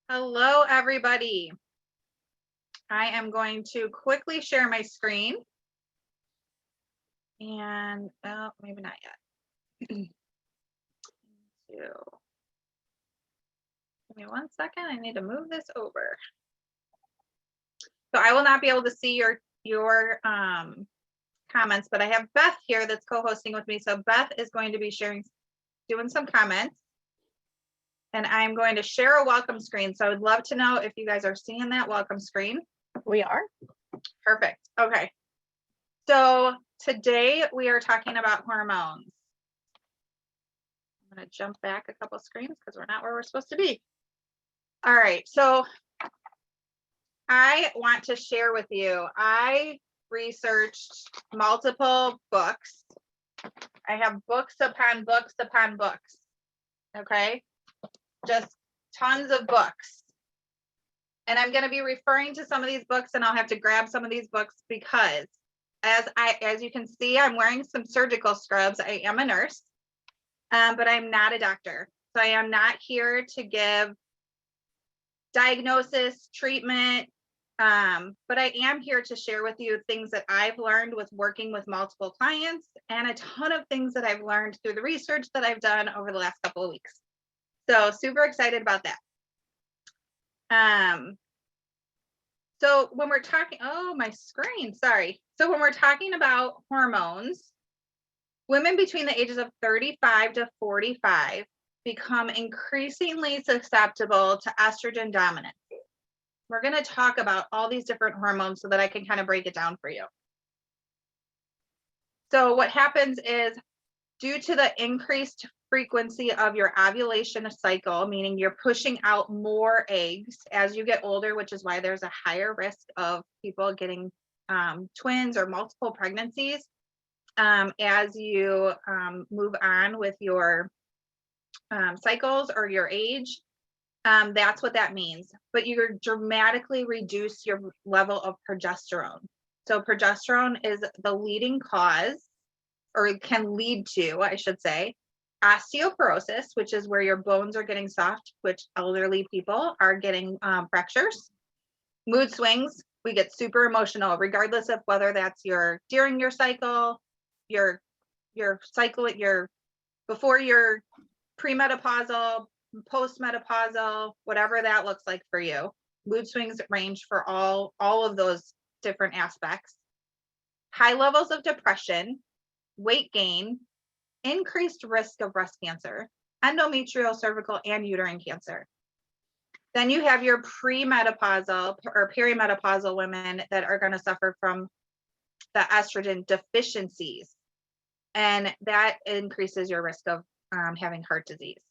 Hello, everybody. I am going to quickly share my screen. And, oh, maybe not yet. Give me 1 second. I need to move this over. So I will not be able to see your comments, but I have Beth here that's co-hosting with me. So Beth is going to be doing some comments. And I'm going to share a welcome screen. So I would love to know if you guys are seeing that welcome screen. We are. Perfect. Okay. So today we are talking about hormones. I'm going to jump back a couple screens because we're not where we're supposed to be. All right. So I want to share with you, I researched multiple books. I have books upon books upon books. Okay. Just tons of books. And I'm going to be referring to some of these books, and I'll have to grab some of these books because as you can see, I'm wearing some surgical scrubs. I am a nurse, but I'm not a doctor. So I am not here to give diagnosis, treatment, but I am here to share with you things that I've learned with working with multiple clients and a ton of things that I've learned through the research that I've done over the last couple of weeks. So super excited about that. So when we're talking, oh, my screen, sorry. So when we're talking about hormones, women between the ages of 35 to 45 become increasingly susceptible to estrogen dominance. We're going to talk about all these different hormones so that I can kind of break it down for you. So what happens is, due to the increased frequency of your ovulation cycle, meaning you're pushing out more eggs as you get older, which is why there's a higher risk of people getting twins or multiple pregnancies as you move on with your cycles or your age. That's what that means. But you dramatically reduce your level of progesterone. So progesterone is the leading cause, or it can lead to, I should say, osteoporosis, which is where your bones are getting soft, which elderly people are getting fractures. Mood swings, we get super emotional, regardless of whether that's during your cycle, your cycle, before your premenopausal, postmenopausal, whatever that looks like for you. Mood swings range for all of those different aspects. High levels of depression, weight gain, increased risk of breast cancer, endometrial, cervical, and uterine cancer. Then you have your premenopausal or perimenopausal women that are going to suffer from the estrogen deficiencies, and that increases your risk of having heart disease.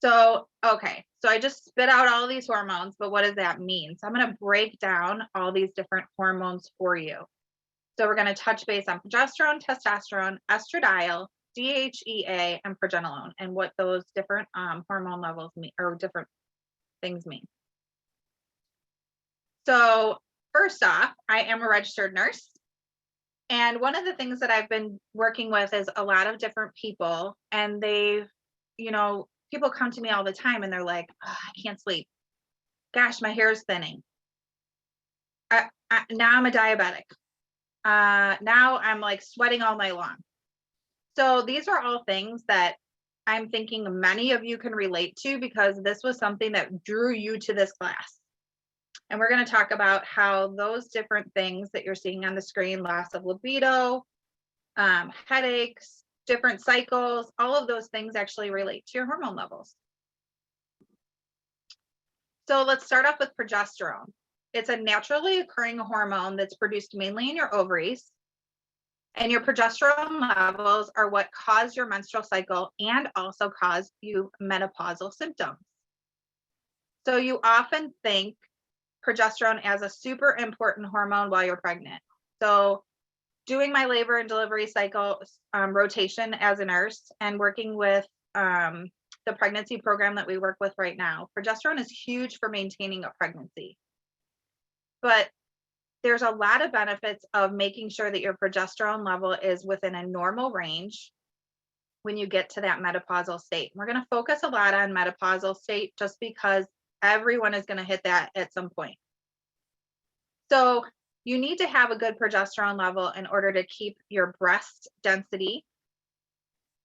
So, okay, so I just spit out all these hormones, but what does that mean? So I'm going to break down all these different hormones for you. So we're going to touch base on progesterone, testosterone, estradiol, DHEA, and progesterone, and what those different hormone levels mean, or different things mean. So first off, I am a registered nurse. And one of the things that I've been working with is a lot of different people, and people come to me all the time and they're like, oh, I can't sleep. Gosh, my hair is thinning. Now I'm a diabetic. Now I'm like sweating all night long. So these are all things that I'm thinking many of you can relate to, because this was something that drew you to this class. And we're going to talk about how those different things that you're seeing on the screen, loss of libido, headaches, different cycles, all of those things actually relate to your hormone levels. So let's start off with progesterone. It's a naturally occurring hormone that's produced mainly in your ovaries. And your progesterone levels are what cause your menstrual cycle and also cause you menopausal symptoms. So you often think progesterone as a super important hormone while you're pregnant. So doing my labor and delivery cycle rotation as a nurse and working with the pregnancy program that we work with right now, progesterone is huge for maintaining a pregnancy. But there's a lot of benefits of making sure that your progesterone level is within a normal range when you get to that menopausal state. We're going to focus a lot on menopausal state just because everyone is going to hit that at some point. So you need to have a good progesterone level in order to keep your breast density,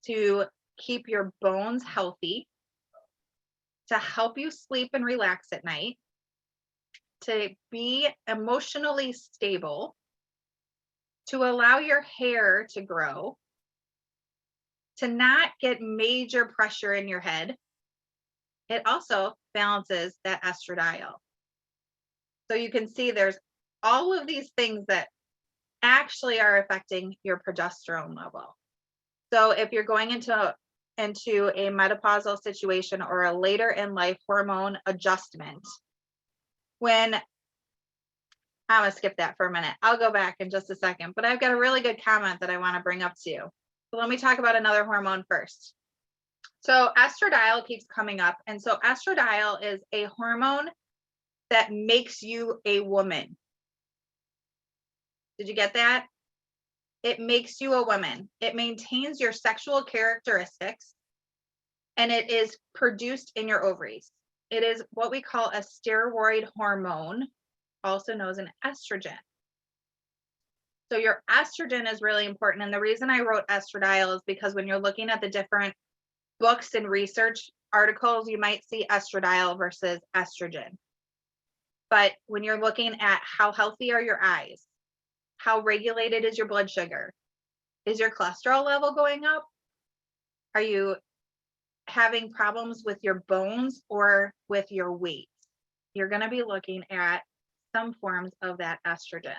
to keep your bones healthy, to help you sleep and relax at night, to be emotionally stable, to allow your hair to grow, to not get major pressure in your head. It also balances that estradiol. So you can see there's all of these things that actually are affecting your progesterone level. So if you're going into a menopausal situation or a later in life hormone adjustment, when I'm gonna skip that for a minute. I'll go back in just a second, but I've got a really good comment that I want to bring up to you. So let me talk about another hormone first. So estradiol keeps coming up. And so estradiol is a hormone that makes you a woman. Did you get that? It makes you a woman. It maintains your sexual characteristics, and it is produced in your ovaries. It is what we call a steroid hormone, also known as an estrogen. So your estrogen is really important. And the reason I wrote estradiol is because when you're looking at the different books and research articles, you might see estradiol versus estrogen. But when you're looking at how healthy are your eyes, how regulated is your blood sugar, is your cholesterol level going up? Are you having problems with your bones or with your weight? You're going to be looking at some forms of that estrogen.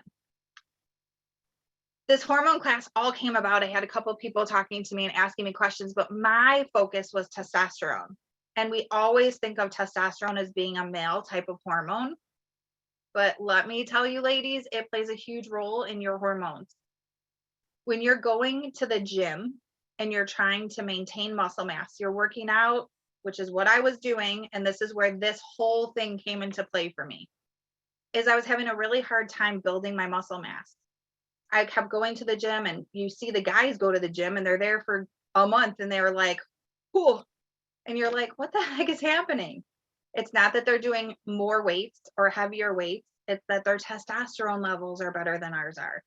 This hormone class all came about. I had a couple of people talking to me and asking me questions, but my focus was testosterone. And we always think of testosterone as being a male type of hormone. But let me tell you, ladies, it plays a huge role in your hormones. When you're going to the gym and you're trying to maintain muscle mass, you're working out, which is what I was doing. And this is where this whole thing came into play for me, is I was having a really hard time building my muscle mass. I kept going to the gym, and you see the guys go to the gym and they're there for a month and they're like, cool. And you're like, what the heck is happening? It's not that they're doing more weights or heavier weights. It's that their testosterone levels are better than ours are.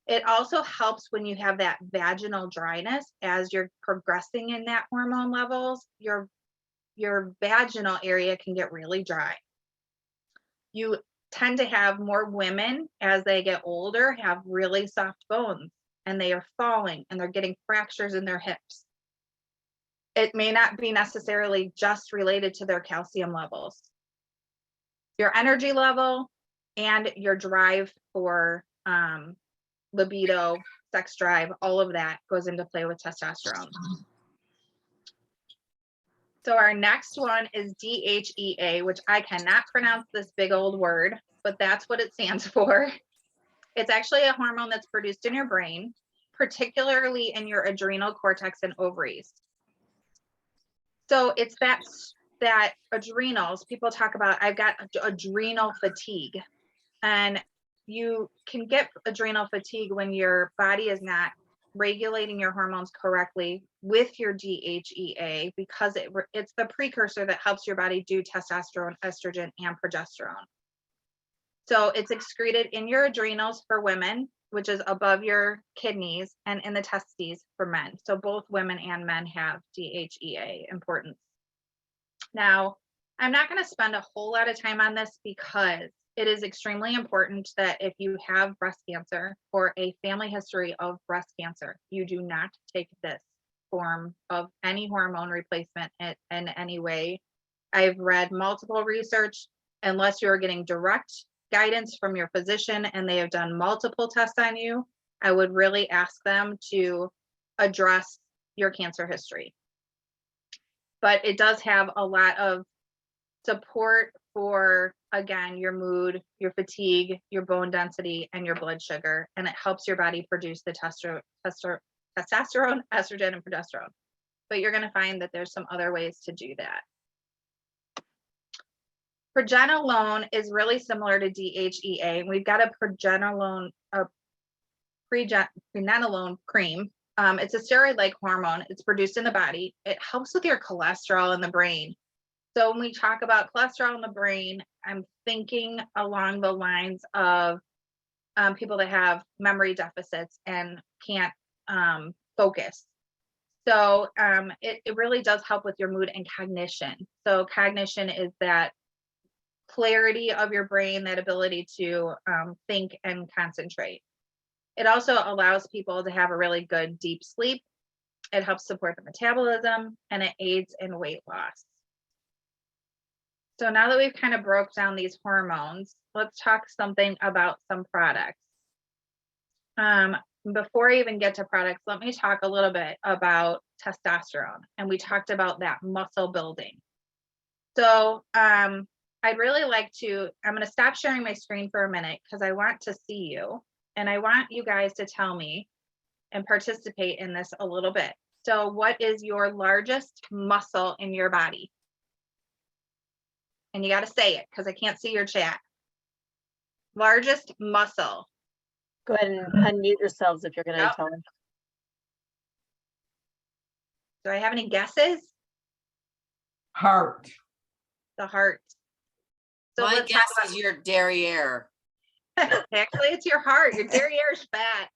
It also helps when you have that vaginal dryness as you're progressing in that hormone levels, your vaginal area can get really dry. You tend to have more women as they get older have really soft bones, and they are falling and they're getting fractures in their hips. It may not be necessarily just related to their calcium levels. Your energy level and your drive for libido, sex drive, all of that goes into play with testosterone. So our next one is DHEA, which I cannot pronounce this big old word, but that's what it stands for. It's actually a hormone that's produced in your brain, particularly in your adrenal cortex and ovaries. So it's that adrenals, people talk about, I've got adrenal fatigue. And you can get adrenal fatigue when your body is not regulating your hormones correctly with your DHEA, because it's the precursor that helps your body do testosterone, estrogen, and progesterone. So it's excreted in your adrenals for women, which is above your kidneys, and in the testes for men. So both women and men have DHEA importance. Now, I'm not going to spend a whole lot of time on this because it is extremely important that if you have breast cancer or a family history of breast cancer, you do not take this form of any hormone replacement in any way. I've read multiple research. Unless you're getting direct guidance from your physician and they have done multiple tests on you, I would really ask them to address your cancer history. But it does have a lot of support for, again, your mood, your fatigue, your bone density, and your blood sugar. And it helps your body produce the testosterone, estrogen, and progesterone. But you're going to find that there's some other ways to do that. Progesterone is really similar to DHEA. We've got a progesterone cream It's a steroid-like hormone. It's produced in the body. It helps with your cholesterol in the brain. So when we talk about cholesterol in the brain, I'm thinking along the lines of people that have memory deficits and can't focus. So it really does help with your mood and cognition. So cognition is that clarity of your brain, that ability to think and concentrate. It also allows people to have a really good deep sleep. It helps support the metabolism, and it aids in weight loss. So now that we've kind of broke down these hormones, let's talk something about some products. Before I even get to products, let me talk a little bit about testosterone. And we talked about that muscle building. So I'd really like to, I'm going to stop sharing my screen for a minute because I want to see you. And I want you guys to tell me and participate in this a little bit. So what is your largest muscle in your body? And you got to say it because I can't see your chat. Largest muscle. Go ahead and unmute yourselves if you're going to Yep. tell them. Do I have any guesses? Heart. The heart. So My let's guess talk is your derriere. actually, it's your heart. Your derriere is fat.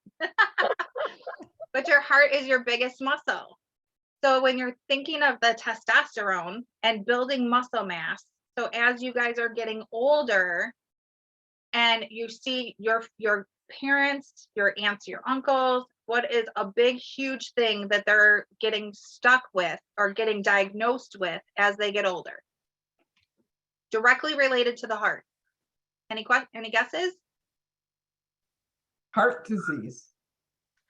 But your heart is your biggest muscle. So when you're thinking of the testosterone and building muscle mass, so as you guys are getting older and you see your parents, your aunts, your uncles, what is a big, huge thing that they're getting stuck with or getting diagnosed with as they get older? Directly related to the heart. Any guesses? Heart disease.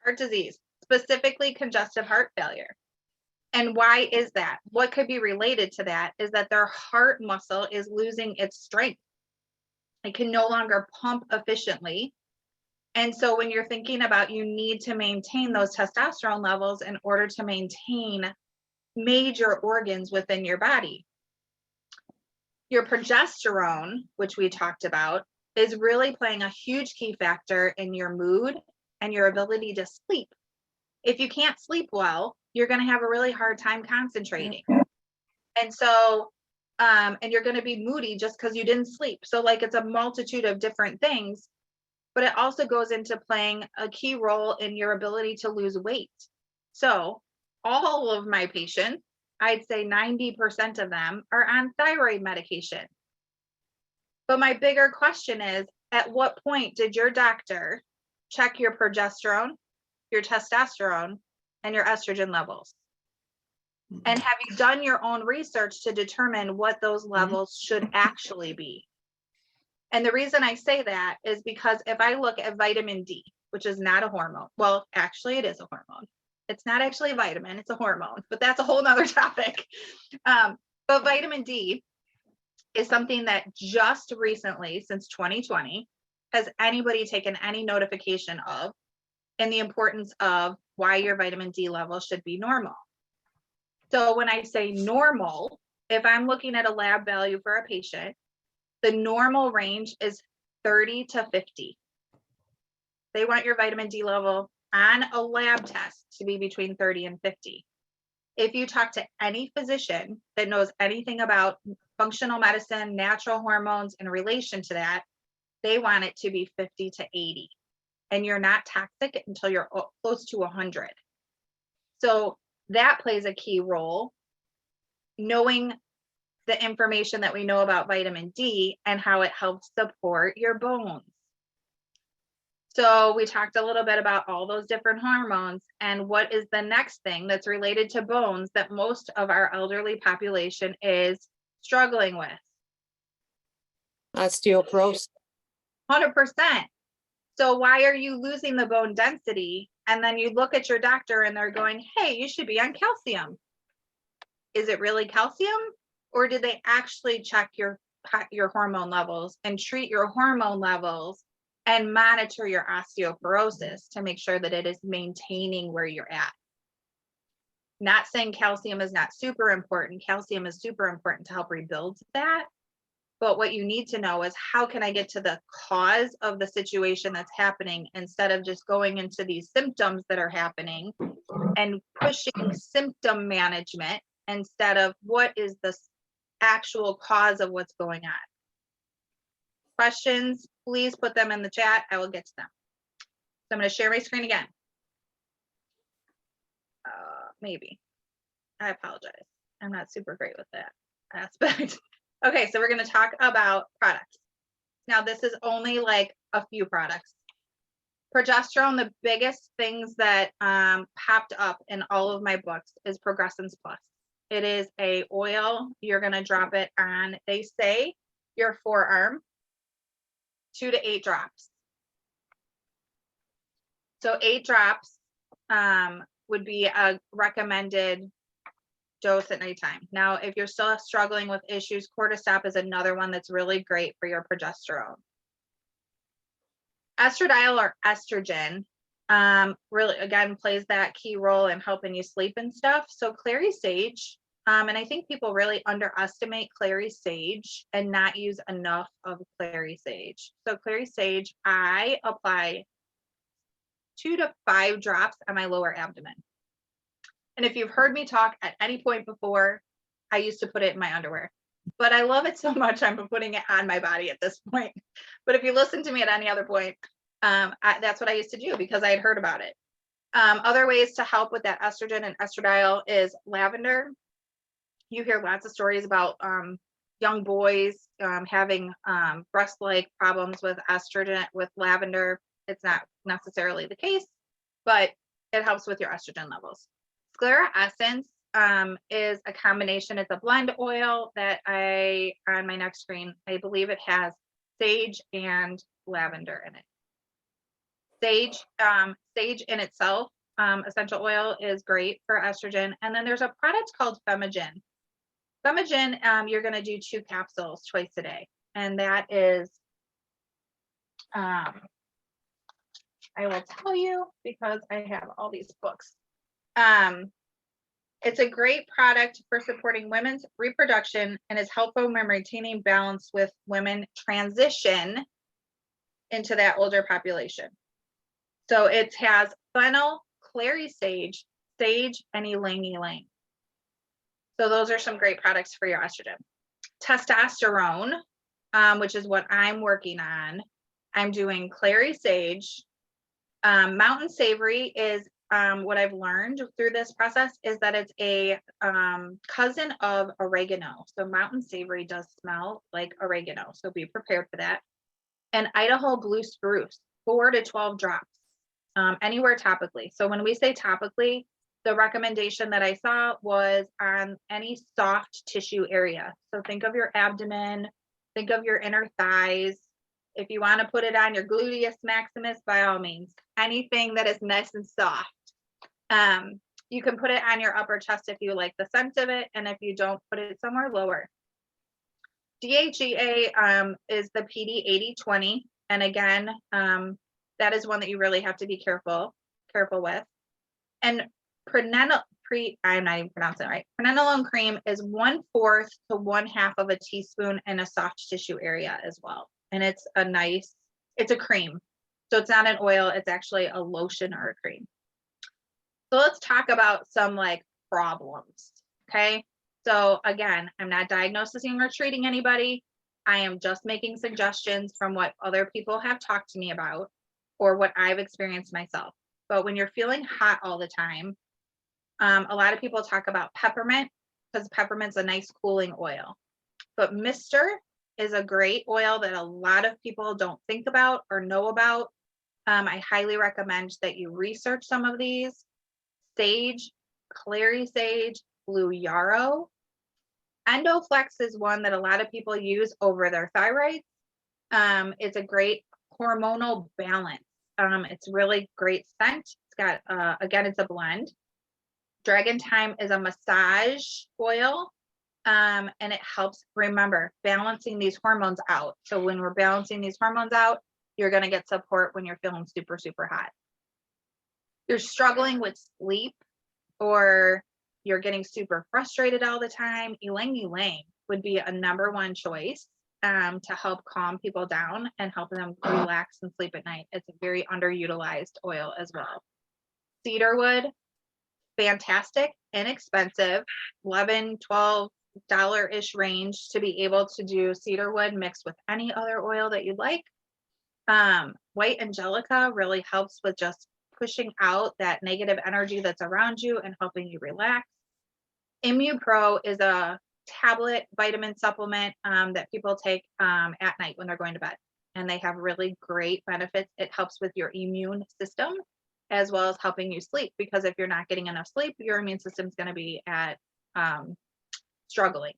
Heart disease, specifically congestive heart failure. And why is that? What could be related to that is that their heart muscle is losing its strength. It can no longer pump efficiently. And so when you're thinking about you need to maintain those testosterone levels in order to maintain major organs within your body. Your progesterone, which we talked about, is really playing a huge key factor in your mood and your ability to sleep. If you can't sleep well, you're going to have a really hard time concentrating. And so, and you're going to be moody just because you didn't sleep. So like it's a multitude of different things, but it also goes into playing a key role in your ability to lose weight. So all of my patients, I'd say 90% of them are on thyroid medication. But my bigger question is, at what point did your doctor check your progesterone, your testosterone, and your estrogen levels? And have you done your own research to determine what those levels should actually be? And the reason I say that is because if I look at vitamin D, which is not a hormone, well, actually it is a hormone. It's not actually a vitamin, it's a hormone, but that's a whole nother topic. But vitamin D is something that just recently, since 2020, has anybody taken any notification of, and the importance of why your vitamin D level should be normal. So when I say normal, if I'm looking at a lab value for a patient, the normal range is 30 to 50. They want your vitamin D level on a lab test to be between 30 and 50. If you talk to any physician that knows anything about functional medicine, natural hormones in relation to that, they want it to be 50 to 80. And you're not toxic until you're close to 100. So that plays a key role, knowing the information that we know about vitamin D and how it helps support your bones. So we talked a little bit about all those different hormones, and what is the next thing that's related to bones that most of our elderly population is struggling with? Osteoporosis. 100%. So why are you losing the bone density? And then you look at your doctor and they're going, hey, you should be on calcium. Is it really calcium? Or did they actually check your hormone levels and treat your hormone levels and monitor your osteoporosis to make sure that it is maintaining where you're at? Not saying calcium is not super important. Calcium is super important to help rebuild that. But what you need to know is, how can I get to the cause of the situation that's happening, instead of just going into these symptoms that are happening and pushing symptom management instead of what is the actual cause of what's going on. Questions, please put them in the chat. I will get to them. So I'm going to share my screen again. Maybe. I apologize. I'm not super great with that aspect. Okay, so we're going to talk about products. Now, this is only like a few products. Progesterone, the biggest things that popped up in all of my books is Progressins Plus. It is a oil. You're going to drop it on, they say, your forearm, 2 to 8 drops. So 8 drops would be a recommended dose at nighttime. Now, if you're still struggling with issues, cortisone is another one that's really great for your progesterone. Estradiol, or estrogen, really, again, plays that key role in helping you sleep and stuff. So Clary Sage, and I think people really underestimate Clary Sage and not use enough of Clary Sage. So Clary Sage, I apply 2 to 5 drops on my lower abdomen. And if you've heard me talk at any point before, I used to put it in my underwear, but I love it so much, I'm putting it on my body at this point. But if you listen to me at any other point, that's what I used to do because I had heard about it. Other ways to help with that estrogen and estradiol is lavender. You hear lots of stories about young boys having breast-like problems with estrogen, with lavender. It's not necessarily the case, but it helps with your estrogen levels. Sclera Essence is a combination. It's a blend oil that on my next screen, I believe it has sage and lavender in it. Sage in itself, essential oil, is great for estrogen. And then there's a product called Femigen. Femigen, you're going to do 2 capsules twice a day. And that is, I will tell you because I have all these books. It's a great product for supporting women's reproduction and is helpful when maintaining balance with women transition into that older population. So it has fennel, clary sage, sage, and ylang ylang. So those are some great products for your estrogen. Testosterone, which is what I'm working on. I'm doing clary sage. Mountain savory is what I've learned through this process is that it's a cousin of oregano. So mountain savory does smell like oregano. So be prepared for that. And Idaho blue spruce, 4 to 12 drops, anywhere topically. So when we say topically, the recommendation that I saw was on any soft tissue area. So think of your abdomen, think of your inner thighs. If you want to put it on your gluteus maximus, by all means, anything that is nice and soft. You can put it on your upper chest if you like the scent of it, and if you don't, put it somewhere lower. DHEA is the PD 80/20, and again, that is one that you really have to be careful with. And I'm not even pronouncing it right. Pregnenolone cream is 1/4 to 1/2 of a teaspoon in a soft tissue area as well. And it's a cream. So it's not an oil, it's actually a lotion or a cream. So let's talk about some like problems, okay? So again, I'm not diagnosing or treating anybody. I am just making suggestions from what other people have talked to me about or what I've experienced myself. But when you're feeling hot all the time, a lot of people talk about peppermint because peppermint's a nice cooling oil. But Mister is a great oil that a lot of people don't think about or know about. I highly recommend that you research some of these. Sage, clary sage, blue yarrow. Endoflex is one that a lot of people use over their thyroid. It's a great hormonal balance. It's really great scent. It's got, again, it's a blend. Dragon Thyme is a massage oil. And it helps, remember, balancing these hormones out. So when we're balancing these hormones out, you're going to get support when you're feeling super, super hot. You're struggling with sleep or you're getting super frustrated all the time, ylang ylang would be a #1 choice. to help calm people down and help them relax and sleep at night. It's a very underutilized oil as well. Cedarwood, fantastic, inexpensive, $11, $12-ish range to be able to do cedarwood mixed with any other oil that you'd like. White Angelica really helps with just pushing out that negative energy that's around you and helping you relax. ImmuPro is a tablet vitamin supplement that people take at night when they're going to bed, and they have really great benefits. It helps with your immune system as well as helping you sleep, because if you're not getting enough sleep, your immune system is going to be at struggling.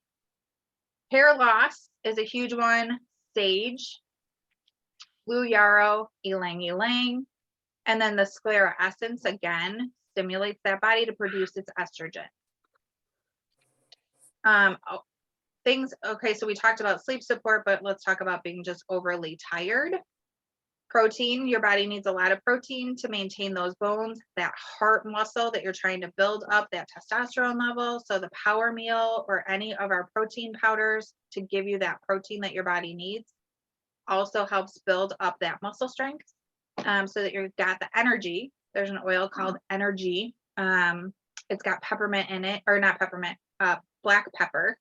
Hair loss is a huge one. Sage, blue yarrow, ylang ylang, and then the sclera essence again stimulates that body to produce its estrogen. Okay, so we talked about sleep support, but let's talk about being just overly tired. Protein, your body needs a lot of protein to maintain those bones, that heart muscle that you're trying to build up, that testosterone level. So the Power Meal or any of our protein powders to give you that protein that your body needs also helps build up that muscle strength so that you've got the energy. There's an oil called Energy. It's got peppermint in it, or not peppermint, black pepper.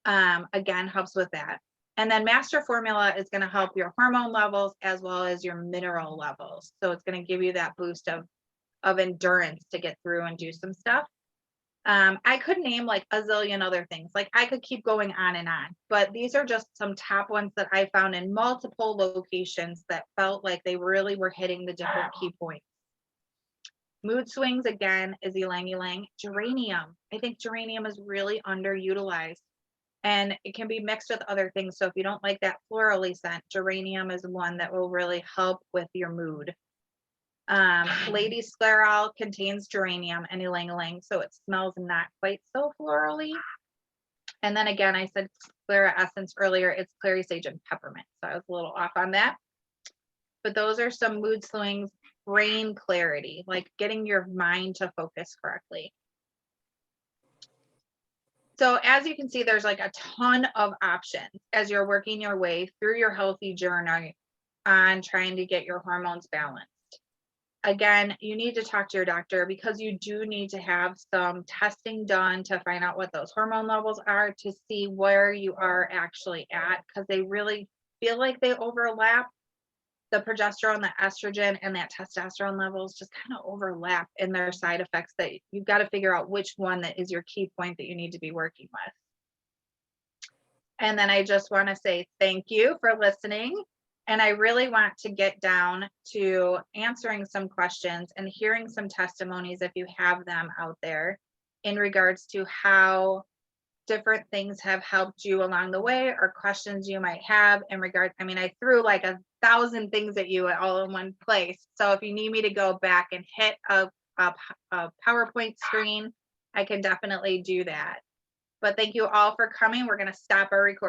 Again, helps with that. And then Master Formula is going to help your hormone levels as well as your mineral levels. So it's going to give you that boost of endurance to get through and do some stuff. I could name like a zillion other things. Like I could keep going on and on, but these are just some top ones that I found in multiple locations that felt like they really were hitting the different key points. Mood swings, again, is ylang ylang. Geranium. I think geranium is really underutilized. And it can be mixed with other things. So if you don't like that florally scent, geranium is one that will really help with your mood. Lady Sclerol contains geranium and ylang ylang, so it smells not quite so florally. And then again, I said sclera essence earlier, it's Clary Sage and peppermint. So I was a little off on that. But those are some mood swings, brain clarity, like getting your mind to focus correctly. So as you can see, there's like a ton of options as you're working your way through your healthy journey on trying to get your hormones balanced. Again, you need to talk to your doctor because you do need to have some testing done to find out what those hormone levels are to see where you are actually at, because they really feel like they overlap. The progesterone, the estrogen, and that testosterone levels just kind of overlap in their side effects that you've got to figure out which one that is your key point that you need to be working with. And then I just want to say thank you for listening. And I really want to get down to answering some questions and hearing some testimonies if you have them out there in regards to how different things have helped you along the way, or questions you might have in regards. I mean, I threw like 1,000 things at you all in one place. So if you need me to go back and hit a PowerPoint screen, I can definitely do that. But thank you all for coming. We're going to stop our recording.